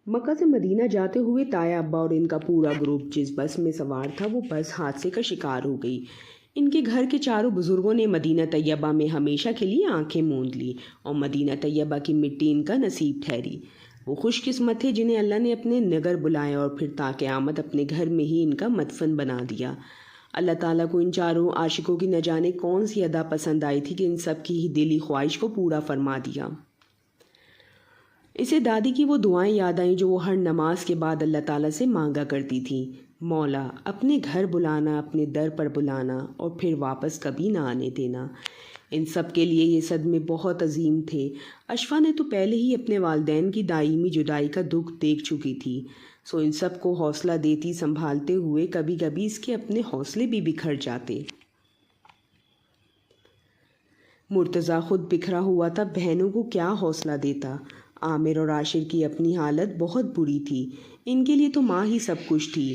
مکہ سے مدینہ جاتے ہوئے تایا ابا اور ان کا پورا گروپ جس بس میں سوار تھا وہ بس حادثے کا شکار ہو گئی۔ ان کے گھر کے چاروں بزرگوں نے مدینہ طیبہ میں ہمیشہ کے لیے آنکھیں موند لی اور مدینہ طیبہ کی مٹی ان کا نصیب ٹھہری۔ وہ خوش قسمت تھے جنہیں اللہ نے اپنے نگر بلایا اور پھر تا قیامت اپنے گھر میں ہی ان کا مدفن بنا دیا۔ اللہ تعالیٰ کو ان چاروں عاشقوں کی نہ جانے کون سی ادا پسند آئی تھی کہ ان سب کی ہی دلی خواہش کو پورا فرما دیا۔ اسے دادی کی وہ دعائیں یاد آئیں جو وہ ہر نماز کے بعد اللہ تعالیٰ سے مانگا کرتی تھی۔ مولا اپنے گھر بلانا، اپنے در پر بلانا اور پھر واپس کبھی نہ آنے دینا۔ ان سب کے لیے یہ صدمے بہت عظیم تھے۔ اشفا نے تو پہلے ہی اپنے والدین کی دائمی جدائی کا دکھ دیکھ چکی تھی، سو ان سب کو حوصلہ دیتی سنبھالتے ہوئے کبھی کبھی اس کے اپنے حوصلے بھی بکھر جاتے۔ مرتضیٰ خود بکھرا ہوا تھا، بہنوں کو کیا حوصلہ دیتا۔ عامر اور عاشر کی اپنی حالت بہت بری تھی۔ ان کے لیے تو ماں ہی سب کچھ تھی۔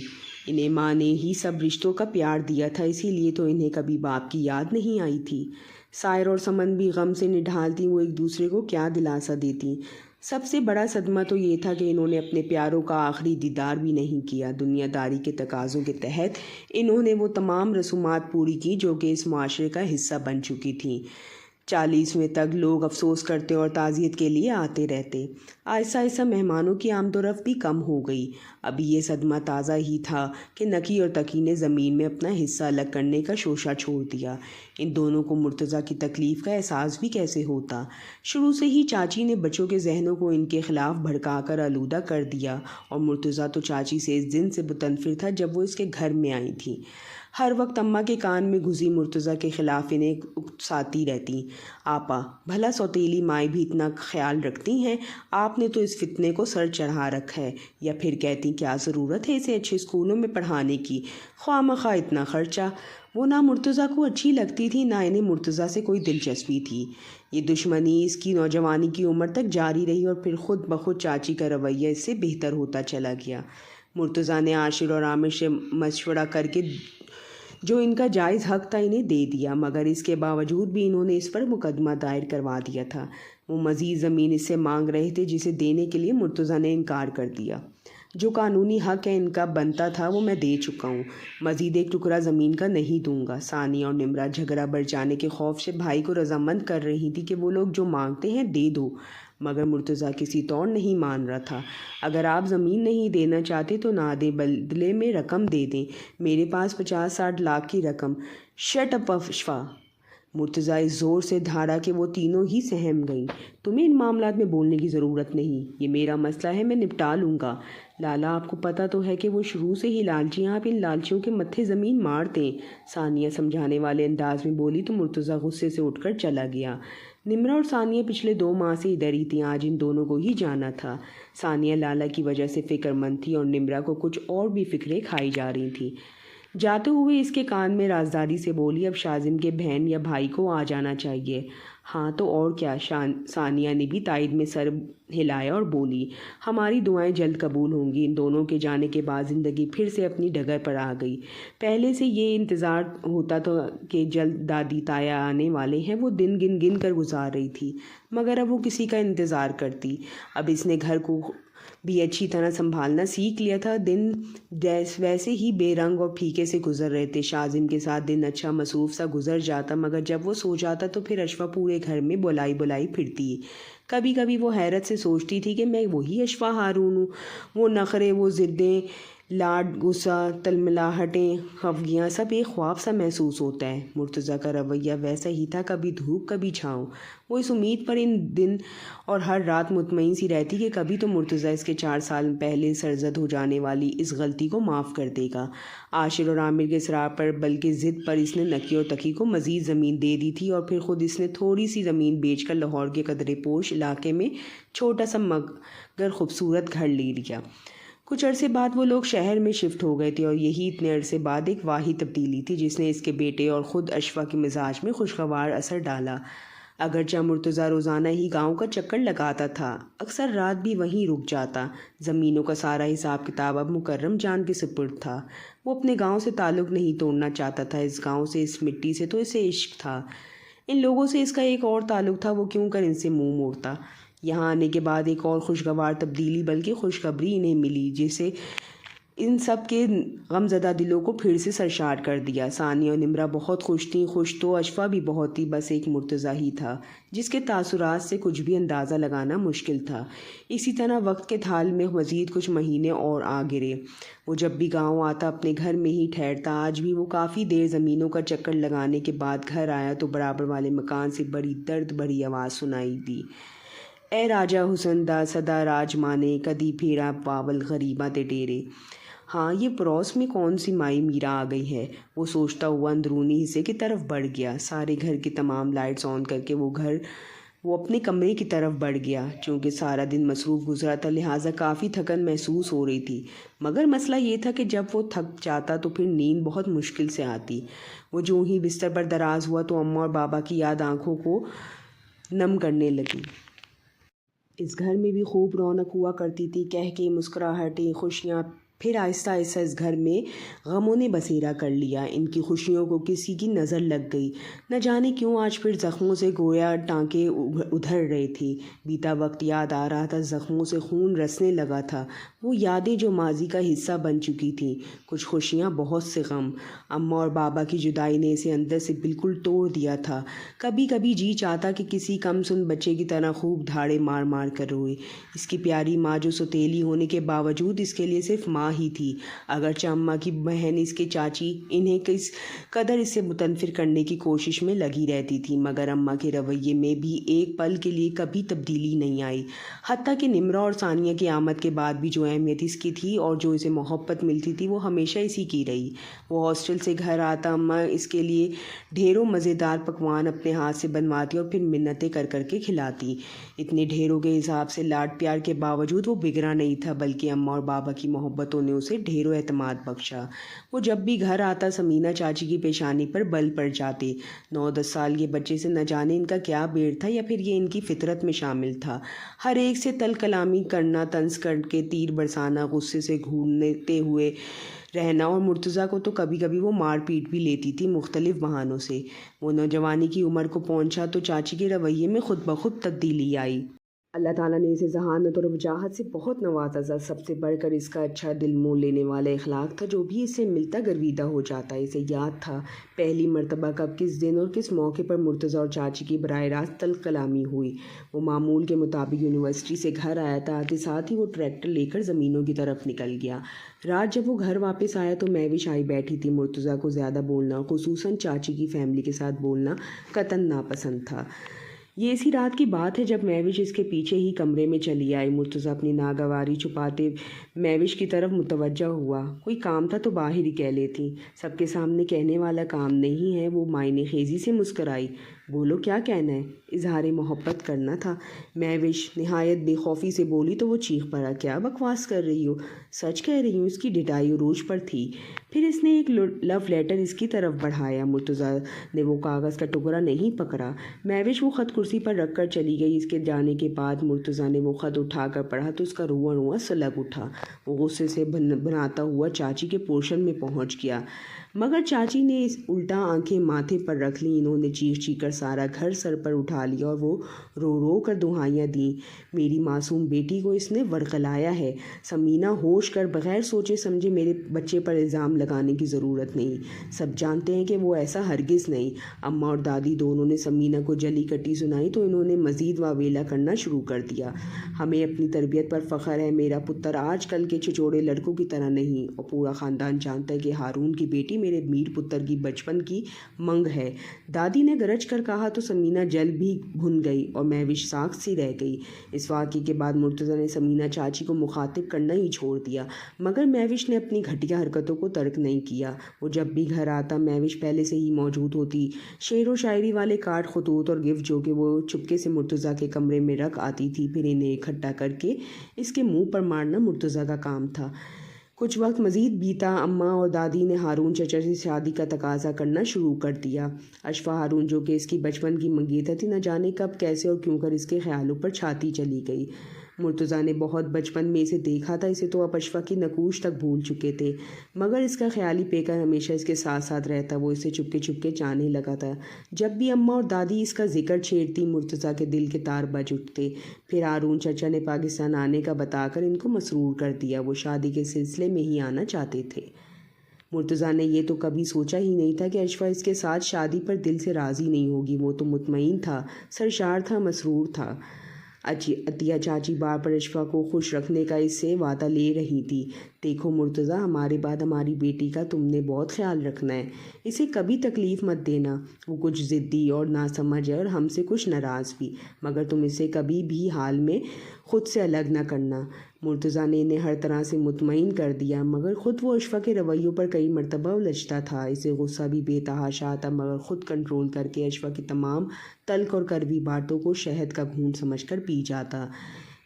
انہیں ماں نے ہی سب رشتوں کا پیار دیا تھا، اسی لیے تو انہیں کبھی باپ کی یاد نہیں آئی تھی۔ سائر اور سمن بھی غم سے نڈھالتی وہ ایک دوسرے کو کیا دلاسا دیتی۔ سب سے بڑا صدمہ تو یہ تھا کہ انہوں نے اپنے پیاروں کا آخری دیدار بھی نہیں کیا۔ دنیا داری کے تقاضوں کے تحت انہوں نے وہ تمام رسومات پوری کی جو کہ اس معاشرے کا حصہ بن چکی تھیں۔ 40ویں تک لوگ افسوس کرتے اور تعزیت کے لیے آتے رہتے۔ آہستہ آہستہ مہمانوں کی آمد و رفت بھی کم ہو گئی۔ ابھی یہ صدمہ تازہ ہی تھا کہ نکی اور تقی نے زمین میں اپنا حصہ الگ کرنے کا شوشہ چھوڑ دیا۔ ان دونوں کو مرتضیٰ کی تکلیف کا احساس بھی کیسے ہوتا؟ شروع سے ہی چاچی نے بچوں کے ذہنوں کو ان کے خلاف بھڑکا کر آلودہ کر دیا، اور مرتضیٰ تو چاچی سے اس دن سے متنفر تھا جب وہ اس کے گھر میں آئی تھی۔ ہر وقت اماں کے کان میں گھسی مرتضیٰ کے خلاف انہیں اکساتی رہتی۔ آپا بھلا سوتیلی مائیں بھی اتنا خیال رکھتی ہیں؟ آپ نے تو اس فتنے کو سر چڑھا رکھا ہے۔ یا پھر کہتی کیا ضرورت ہے اسے اچھے اسکولوں میں پڑھانے کی، خواہ مخواہ اتنا خرچہ۔ وہ نہ مرتضیٰ کو اچھی لگتی تھی نہ انہیں مرتضیٰ سے کوئی دلچسپی تھی۔ یہ دشمنی اس کی نوجوانی کی عمر تک جاری رہی اور پھر خود بخود چاچی کا رویہ اس سے بہتر ہوتا چلا گیا۔ مرتضیٰ نے عاشر اور عامر سے مشورہ کر کے جو ان کا جائز حق تھا انہیں دے دیا، مگر اس کے باوجود بھی انہوں نے اس پر مقدمہ دائر کروا دیا تھا۔ وہ مزید زمین اس سے مانگ رہے تھے جسے دینے کے لیے مرتضیٰ نے انکار کر دیا۔ جو قانونی حق ہے ان کا بنتا تھا وہ میں دے چکا ہوں، مزید ایک ٹکڑا زمین کا نہیں دوں گا۔ ثانیہ اور نمرہ جھگڑا بڑھ جانے کے خوف سے بھائی کو رضامند کر رہی تھی کہ وہ لوگ جو مانگتے ہیں دے دو، مگر مرتضیٰ کسی طور نہیں مان رہا تھا۔ اگر آپ زمین نہیں دینا چاہتے تو نہ دیں، بدلے میں رقم دے دیں، میرے پاس 50-60 لاکھ کی رقم۔ Shut up Ashfa! مرتضیٰ اس زور سے دھاڑا کہ وہ تینوں ہی سہم گئیں۔ تمہیں ان معاملات میں بولنے کی ضرورت نہیں، یہ میرا مسئلہ ہے، میں نپٹا لوں گا۔ لالا آپ کو پتہ تو ہے کہ وہ شروع سے ہی لالچی ہیں، آپ ان لالچیوں کے متھے زمین مار دیں۔ ثانیہ سمجھانے والے انداز میں بولی تو مرتضیٰ غصے سے اٹھ کر چلا گیا۔ نمرہ اور ثانیہ پچھلے 2 ماہ سے ادھر ہی تھیں، آج ان دونوں کو ہی جانا تھا۔ ثانیہ لالا کی وجہ سے فکر مند تھی اور نمرہ کو کچھ اور بھی فکریں کھائی جا رہی تھیں۔ جاتے ہوئے اس کے کان میں رازداری سے بولی اب شازم کے بہن یا بھائی کو آ جانا چاہیے۔ ہاں تو اور کیا، ثانیہ نے بھی تائید میں سر ہلایا اور بولی ہماری دعائیں جلد قبول ہوں گی۔ ان دونوں کے جانے کے بعد زندگی پھر سے اپنی ڈگر پر آ گئی۔ پہلے سے یہ انتظار ہوتا تھا کہ جلد دادی تایا آنے والے ہیں، وہ دن گن گن کر گزار رہی تھی، مگر اب وہ کسی کا انتظار کرتی۔ اب اس نے گھر کو بھی اچھی طرح سنبھالنا سیکھ لیا تھا۔ دن ویسے ہی بے رنگ اور پھیکے سے گزر رہے تھے۔ شازم کے ساتھ دن اچھا مصروف سا گزر جاتا، مگر جب وہ سو جاتا تو پھر اشفا پورے گھر میں بلائی پھرتی۔ کبھی کبھی وہ حیرت سے سوچتی تھی کہ میں وہی اشفا ہارون ہوں۔ وہ نخرے، وہ ضدیں، لاڈ، غصہ، تلملاہٹیں، خفگیاں، سب ایک خواب سا محسوس ہوتا ہے۔ مرتضیٰ کا رویہ ویسا ہی تھا، کبھی دھوپ کبھی چھاؤں۔ وہ اس امید پر ان دن اور ہر رات مطمئن سی رہتی کہ کبھی تو مرتضیٰ اس کے 4 سال پہلے سرزد ہو جانے والی اس غلطی کو معاف کر دے گا۔ عاشر اور عامر کے اصرار پر بلکہ ضد پر اس نے نکی اور تقی کو مزید زمین دے دی تھی، اور پھر خود اس نے تھوڑی سی زمین بیچ کر لاہور کے قدرے پوش علاقے میں چھوٹا سا مگر خوبصورت گھر لے لیا۔ کچھ عرصے بعد وہ لوگ شہر میں شفٹ ہو گئے تھے، اور یہی اتنے عرصے بعد ایک واحد تبدیلی تھی جس نے اس کے بیٹے اور خود اشفا کے مزاج میں خوشگوار اثر ڈالا۔ اگرچہ مرتضیٰ روزانہ ہی گاؤں کا چکر لگاتا تھا، اکثر رات بھی وہیں رک جاتا۔ زمینوں کا سارا حساب کتاب اب مکرم جان کے سپرد تھا۔ وہ اپنے گاؤں سے تعلق نہیں توڑنا چاہتا تھا، اس گاؤں سے، اس مٹی سے تو اسے عشق تھا۔ ان لوگوں سے اس کا ایک اور تعلق تھا، وہ کیوں کر ان سے منہ موڑتا؟ یہاں آنے کے بعد ایک اور خوشگوار تبدیلی بلکہ خوشخبری انہیں ملی، جسے ان سب کے غمزدہ دلوں کو پھر سے سرشار کر دیا۔ ثانیہ اور نمرہ بہت خوش تھیں، خوش تو اشفا بھی بہت تھی، بس ایک مرتضیٰ ہی تھا جس کے تاثرات سے کچھ بھی اندازہ لگانا مشکل تھا۔ اسی طرح وقت کے تھال میں مزید کچھ مہینے اور آ گرے۔ وہ جب بھی گاؤں آتا اپنے گھر میں ہی ٹھہرتا۔ آج بھی وہ کافی دیر زمینوں کا چکر لگانے کے بعد گھر آیا تو برابر والے مکان سے بڑی درد بھری آواز سنائی دی، اے راجہ حسن دا سدا راج مانے، کدی پھیرا پاول غریباں تے ڈیرے۔ ہاں، یہ پڑوس میں کون سی مائی میرا آ گئی ہے؟ وہ سوچتا ہوا اندرونی حصے کی طرف بڑھ گیا۔ سارے گھر کی تمام لائٹس آن کر کے وہ اپنے کمرے کی طرف بڑھ گیا۔ چونکہ سارا دن مصروف گزرا تھا لہٰذا کافی تھکن محسوس ہو رہی تھی، مگر مسئلہ یہ تھا کہ جب وہ تھک جاتا تو پھر نیند بہت مشکل سے آتی۔ وہ جو ہی بستر پر دراز ہوا تو اماں اور بابا کی یاد آنکھوں کو نم کرنے لگی۔ اس گھر میں بھی خوب رونق ہوا کرتی تھی، کہکے، مسکراہٹیں، خوشیاں۔ پھر آہستہ آہستہ اس گھر میں غموں نے بسیرا کر لیا۔ ان کی خوشیوں کو کسی کی نظر لگ گئی، نہ جانے کیوں آج پھر زخموں سے گویا ٹانکے ادھر رہے تھے۔ بیتا وقت یاد آ رہا تھا، زخموں سے خون رسنے لگا تھا، وہ یادیں جو ماضی کا حصہ بن چکی تھیں، کچھ خوشیاں، بہت سے غم۔ اماں اور بابا کی جدائی نے اسے اندر سے بالکل توڑ دیا تھا۔ کبھی کبھی جی چاہتا کہ کسی کم سن بچے کی طرح خوب دھاڑے مار مار کر روئے۔ اس کی پیاری ماں جو سوتیلی ہونے کے باوجود اس کے لیے صرف ماں ہی تھی، اگرچہ اماں کی بہن اس کے چاچی انہیں کس قدر اس سے متنفر کرنے کی کوشش میں لگی رہتی تھی، مگر اماں کے رویے میں بھی ایک پل کے لیے کبھی تبدیلی نہیں آئی۔ حتیٰ کہ نمرہ اور ثانیہ کی آمد کے بعد بھی جو اہمیت اس کی تھی اور جو اسے محبت ملتی تھی وہ ہمیشہ اسی کی رہی۔ وہ ہاسٹل سے گھر آتا اماں اس کے لیے ڈھیروں مزیدار پکوان اپنے ہاتھ سے بنواتی اور پھر منتیں کر کر کے کھلاتی۔ اتنے ڈھیروں کے حساب سے لاڈ پیار کے باوجود وہ بگڑا نہیں تھا، بلکہ اماں اور بابا کی محبتوں نے اسے ڈھیروں اعتماد بخشا۔ وہ جب بھی گھر آتا سمینا چاچی کی پیشانی پر بل پڑ جاتے۔ 9-10 سال کے بچے سے نہ جانے ان کا کیا بیر تھا، یا پھر یہ ان کی فطرت میں شامل تھا۔ ہر ایک سے تل کلامی کرنا، طنز کر کے تیر برسانا، غصے سے گھورتے ہوئے رہنا، اور مرتضیٰ کو تو کبھی کبھی وہ مار پیٹ بھی لیتی تھی مختلف بہانوں سے۔ وہ نوجوانی کی عمر کو پہنچا تو چاچی کے رویے میں خود بخود تبدیلی آئی۔ اللہ تعالیٰ نے اسے ذہانت اور وجاہت سے بہت نوازا۔ سب سے بڑھ کر اس کا اچھا دل مول لینے والا اخلاق تھا، جو بھی اس سے ملتا گرویدہ ہو جاتا۔ اسے یاد تھا پہلی مرتبہ کب، کس دن اور کس موقع پر مرتضیٰ اور چاچی کی براہ راست تلخ کلامی ہوئی۔ وہ معمول کے مطابق یونیورسٹی سے گھر آیا تھا، آتے ساتھ ہی وہ ٹریکٹر لے کر زمینوں کی طرف نکل گیا۔ رات جب وہ گھر واپس آیا تو مہوش آئی بیٹھی تھی۔ مرتضیٰ کو زیادہ بولنا، خصوصاً چاچی کی فیملی کے ساتھ بولنا قطعاً ناپسند تھا۔ یہ اسی رات کی بات ہے جب مہوش اس کے پیچھے ہی کمرے میں چلی آئی۔ مرتضیٰ اپنی ناگواری چھپاتے مہوش کی طرف متوجہ ہوا۔ کوئی کام تھا تو باہر ہی کہہ لیتی، سب کے سامنے کہنے والا کام نہیں ہے۔ وہ معنی خیزی سے مسکرائی، بولو کیا کہنا ہے؟ اظہار محبت کرنا تھا۔ مہوش نہایت بے خوفی سے بولی تو وہ چیخ پڑا، کیا بکواس کر رہی ہو؟ سچ کہہ رہی ہوں۔ اس کی ڈٹائی عروج پر تھی۔ پھر اس نے ایک لو لیٹر اس کی طرف بڑھایا۔ مرتضیٰ نے وہ کاغذ کا ٹکڑا نہیں پکڑا۔ مہوش وہ خط کرسی پر رکھ کر چلی گئی۔ اس کے جانے کے بعد مرتضیٰ نے وہ خط اٹھا کر پڑھا تو اس کا رواں رواں سلگ اٹھا۔ وہ غصے سے بناتا ہوا چاچی کے پورشن میں پہنچ گیا، مگر چاچی نے الٹا آنکھیں ماتھے پر رکھ لیں۔ انہوں نے چیخ چیخ کر سارا گھر سر پر اٹھا لیا اور وہ رو رو کر دہائیاں دیں، میری معصوم بیٹی کو اس نے ورغلایا ہے۔ سمینا ہوش کر بغیر سوچے سمجھے میرے بچے پر الزام لگانے کی ضرورت نہیں، سب جانتے ہیں کہ وہ ایسا ہرگز نہیں۔ اماں اور دادی دونوں نے سمینا کو جلی کٹی سنائی تو انہوں نے مزید واویلا کرنا شروع کر دیا۔ ہمیں اپنی تربیت پر فخر ہے، میرا پتر آج کل کے چھچوڑے لڑکوں کی طرح نہیں، اور پورا خاندان جانتا ہے کہ ہارون کی بیٹی میرے میر پتر کی بچپن کی منگ ہے۔ دادی نے گرج کر کہا تو سمینا جل بھی بھن گئی اور مہوش ساکت سی رہ گئی۔ اس واقعے کے بعد مرتضیٰ نے سمینا چاچی کو مخاطب کرنا ہی چھوڑ دیا، مگر مہوش نے اپنی گھٹیا حرکتوں کو ترک نہیں کیا۔ وہ جب بھی گھر آتا مہوش پہلے سے ہی موجود ہوتی۔ شعر و شاعری والے کارڈ، خطوط اور گفٹ جو کہ وہ چپکے سے مرتضیٰ کے کمرے میں رکھ آتی تھی، پھر انہیں اکٹھا کر کے اس کے منہ پر مارنا مرتضیٰ کا کام تھا۔ کچھ وقت مزید بیتا۔ اماں اور دادی نے ہارون چچا سے شادی کا تقاضا کرنا شروع کر دیا۔ اشفا ہارون جو کہ اس کی بچپن کی منگیتر تھی، نہ جانے کب، کیسے اور کیوں کر اس کے خیالوں پر چھاتی چلی گئی۔ مرتضیٰ نے بہت بچپن میں اسے دیکھا تھا، اسے تو اب اشفا کی نقوش تک بھول چکے تھے، مگر اس کا خیالی پیکر ہمیشہ اس کے ساتھ ساتھ رہتا، وہ اسے چپکے چپکے چاہنے لگا تھا۔ جب بھی اماں اور دادی اس کا ذکر چھیڑتی مرتضیٰ کے دل کے تار بج اٹھتے۔ پھر ہارون چچا نے پاکستان آنے کا بتا کر ان کو مسرور کر دیا، وہ شادی کے سلسلے میں ہی آنا چاہتے تھے۔ مرتضیٰ نے یہ تو کبھی سوچا ہی نہیں تھا کہ اشفا اس کے ساتھ شادی پر دل سے راضی نہیں ہوگی، وہ تو مطمئن تھا، سرشار تھا، مسرور تھا۔ عطیہ چاچی بار پر اشفا کو خوش رکھنے کا اس سے وعدہ لے رہی تھی۔ دیکھو مرتضیٰ، ہمارے بعد ہماری بیٹی کا تم نے بہت خیال رکھنا ہے، اسے کبھی تکلیف مت دینا، وہ کچھ ضدی اور ناسمجھ ہے اور ہم سے کچھ ناراض بھی، مگر تم اسے کبھی بھی حال میں خود سے الگ نہ کرنا۔ مرتضیٰ نے انہیں ہر طرح سے مطمئن کر دیا، مگر خود وہ اشفا کے رویوں پر کئی مرتبہ الجھتا تھا، اسے غصہ بھی بے تحاشا آتا، مگر خود کنٹرول کر کے اشفا کی تمام تلخ اور کڑوی باتوں کو شہد کا گھونٹ سمجھ کر پی جاتا۔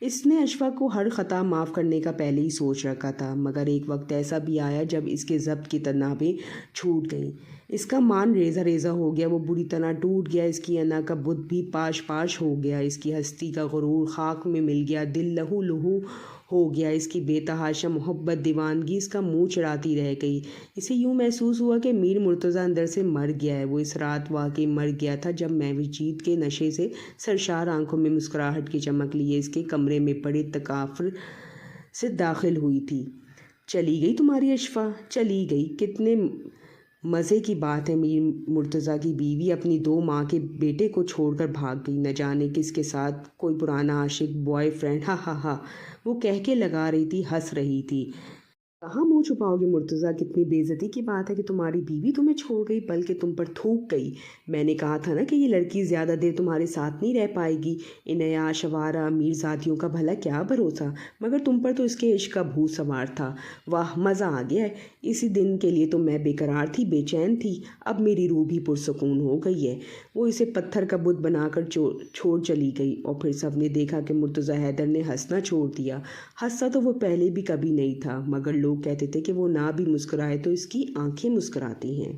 اس نے اشفا کو ہر خطا معاف کرنے کا پہلے ہی سوچ رکھا تھا، مگر ایک وقت ایسا بھی آیا جب اس کے ضبط کی تنابیں چھوٹ گئیں، اس کا مان ریزہ ریزہ ہو گیا، وہ بری طرح ٹوٹ گیا، اس کی انا کا بت بھی پاش پاش ہو گیا، اس کی ہستی کا غرور خاک میں مل گیا، دل لہو لہو ہو گیا، اس کی بے تحاشا محبت دیوانگی اس کا منہ چڑھاتی رہ گئی۔ اسے یوں محسوس ہوا کہ میر مرتضیٰ اندر سے مر گیا ہے، وہ اس رات واقعی مر گیا تھا جب مہوشید کے نشے سے سرشار آنکھوں میں مسکراہٹ کی چمک لیے اس کے کمرے میں بڑے تکافر سے داخل ہوئی تھی۔ چلی گئی تمہاری اشفا، چلی گئی، کتنے مزے کی بات ہے، میر مرتضیٰ کی بیوی اپنی 2 ماہ کے بیٹے کو چھوڑ کر بھاگ گئی، نہ جانے کس کے ساتھ، کوئی پرانا عاشق، بوائے فرینڈ، ہا ہا ہا، وہ کہہ کے لگا رہی تھی، ہنس رہی تھی۔ کہاں منہ چھپاؤ گے مرتضیٰ، کتنی بے عزتی کی بات ہے کہ تمہاری بیوی تمہیں چھوڑ گئی، بلکہ تم پر تھوک گئی۔ میں نے کہا تھا نا کہ یہ لڑکی زیادہ دیر تمہارے ساتھ نہیں رہ پائے گی، ان عیاش آوارہ امیر ذاتیوں کا بھلا کیا بھروسہ، مگر تم پر تو اس کے عشق کا بھوت سوار تھا۔ واہ، مزہ آ گیا ہے، اسی دن کے لیے تو میں بے قرار تھی، بے چین تھی، اب میری روح بھی پرسکون ہو گئی ہے۔ وہ اسے پتھر کا بت بنا کر چھوڑ چلی گئی، اور پھر سب نے دیکھا کہ مرتضیٰ حیدر نے ہنسنا چھوڑ دیا۔ ہنسا تو وہ پہلے بھی کبھی نہیں تھا، مگر لوگ کہتے تھے کہ وہ نہ بھی مسکرائے تو اس کی آنکھیں مسکراتی ہیں۔